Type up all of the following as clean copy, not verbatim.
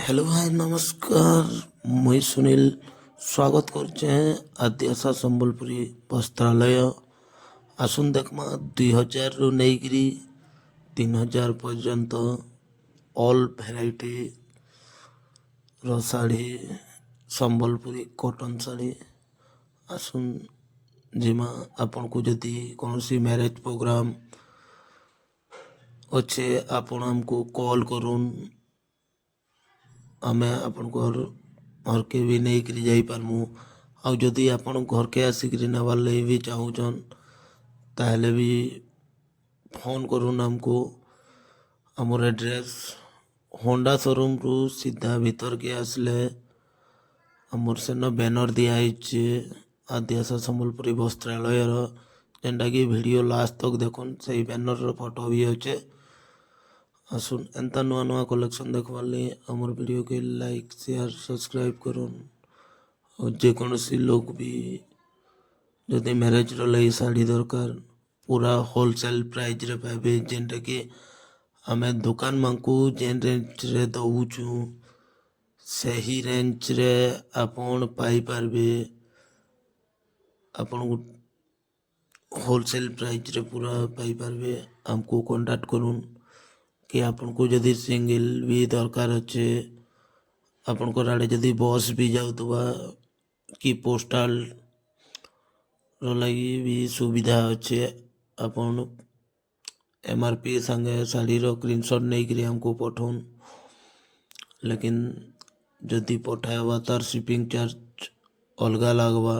Hello भाई नमस्कार। मुई सुनील स्वागत करछे आदि आशा संबलपुरी वस्त्रालय। आसुन देखमा 2000 रु नेइकरी 3000 पर्यंत ऑल भेराइटी रो साड़ी संबलपुरी कॉटन साड़ी आसुन जिमा आपन को जदि कौनसी मैरिज प्रोग्राम अच्छे आपण हमको कॉल करूँ आमे आपनकर घर के भी नहीं करी जाई पारमु। आउ जदि आपण घर के आसिक नवार लगे भी चाहूचन ताहले भी फोन करूँ हमको। आमर एड्रेस होंडा शोरूम रु सीधा भीतर के आसले आमर सेन बैनर दिया आदि आशा संबलपुरी वस्त्रालय जेनटा कि वीडियो लास्ट तक देखुन से बैनर फोटो भी अच्छे। आसुन एंता नुआ नुआ कलेक्शन देखवार लिए आमर वीडियो के लाइक शेयर सब्सक्राइब करूँ। और जेकोसी लोग भी जदि मैरिज लगी साड़ी दरकार पूरा होलसेल प्राइस रे पाइबे जेनटा कि आमे दुकान मानकू जेन रेंज रे दउचू सही रेंज रे आपण पाई पारबे। आपण होलसेल प्राइस रे पूरा पाई पारबे। हमको कांटेक्ट करूँ कि आपन को जदि सिंगल भी दरकार अच्छे आपन को आड़े जदि बस भी जाउतबा कि पोस्टाल रो लगी भी सुविधा अच्छे आपन एमआरपी संगे साड़ी रो स्क्रीनशॉट नहीं करी हमको पठाउन। लेकिन जदि पठावा तार शिपिंग चार्ज अलगा लागबा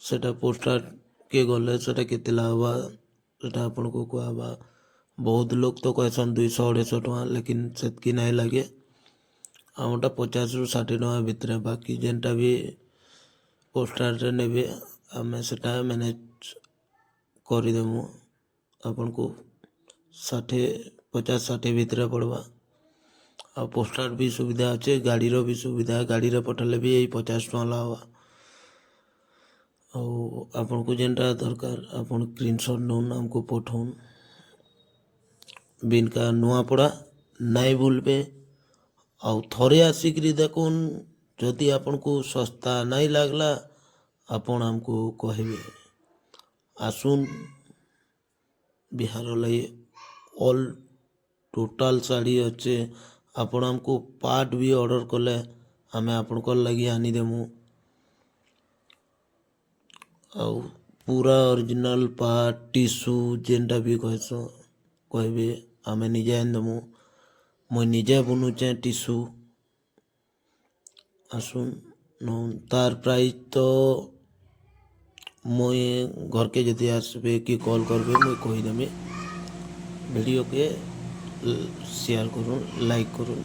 सेटा पोस्टाल के गले सेटा केते लागबा सेटा आपन को कहबा। बहुत लोग तो कहसन 200-250 टका लेकिन सेतकी नहीं लगे आमटा 50 रु 60 टका भितर बाकी जेनटा भी पोस्टाल रे नेबे आमे सेटा मैनेज करदेमु। आपन को 50-60 भितर पड़वा। आ पोस्टाल भी सुविधा अच्छे गाड़ी रो भी सुविधा गाड़ी रे पठाले भी यही 50 टका लावा। और आपन को जेनटा दरकार आपन स्क्रीनशॉट नौन हमको पठाउन। बिनका नुआपड़ा नहीं भूलबे आउ थरे आसिक देखुन जदि आपन को सस्ता नहीं लागला आपन हमको कहबे। आसुन बिहार लगे ऑल टोटाल साड़ी अच्छे आपन हमको पार्ट भी ऑर्डर कले हमें आपन को लगी आनी देमु। आउ पूरा ओरिजिनल पार्ट टिश्यू जेनटा भी कहबे आमे निजे आनदेमु। मुई निजे बुनुचे टिश्यू। आसुन तार प्राइस तो मुई घर के जदि आसबे कि कॉल करबे मुई कहीदेमी। वीडियो के शेयर करूँ लाइक करूँ।